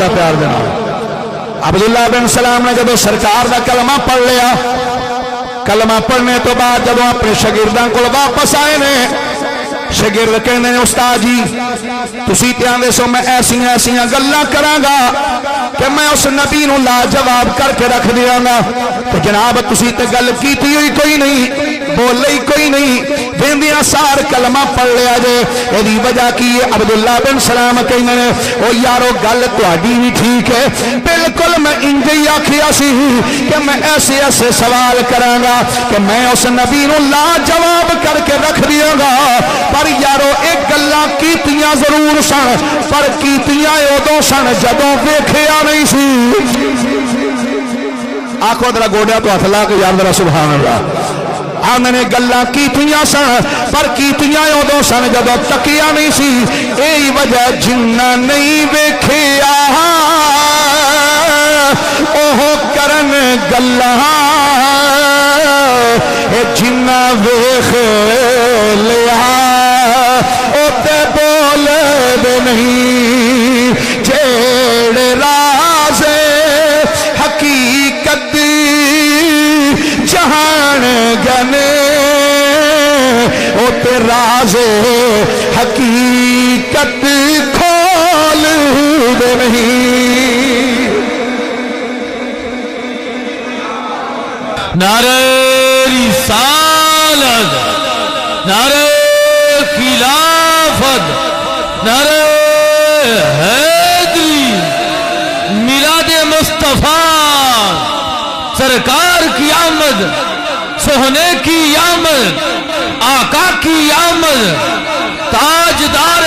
دیتا پیار دینا. عبداللہ بن سلام نے جب سرکار دا کلمہ پڑھ لیا, کلمہ پڑھنے تو بعد جب اپنے شاگرداں کو واپس آئے نے, شاگرد کہنے نے استاد جی تسی تے آندے سو میں ایسیاں گلاں کراں گا کہ میں اس نبی نو لا جواب کر کے رکھ دیاں گا, تو جناب تسی تے گل کیتی ہوئی کوئی نہیں, بولے ہی کوئی نہیں, ویندیاں سار کلمہ پڑھ لیا جے. ایدی وجہ کی عبداللہ بن سلام کہنے نے او یارو گل تہاڈی بھی ٹھیک ہے, بالکل میں انج ہی آکھیا سی کہ میں ایسے سوال کراں گا کہ میں اس نبی نو لا جواب کر کے رکھ دیاں گا, پر یارو ایک گلاں کیتیاں ضرور سن, پر کیتیاں ادوں سن جدوں ویکھیا نہیں سی. آکھو ذرا گوڑیا تو ہاتھ لا کے یار ذرا سبحان اللہ. آنے نے گلاں کیتیاں سن پر کیتیاں ادوں سن جدوں تکیا نہیں سی. یہی وجہ جنہ نہیں ویکھیا اوہ کرن گلاں, جنہ ویکھ لیا او تے بول دے نہیں. جیڑے راز حقیقت جہان گنے او تے راز حقیقت کھول دے نہیں. نعرہ رسالت, نعرہ خلافت, نعرہ حیدری, میلاد مصطفیٰ, سرکار کی آمد, سہنے کی آمد, آقا کی آمد, تاجدار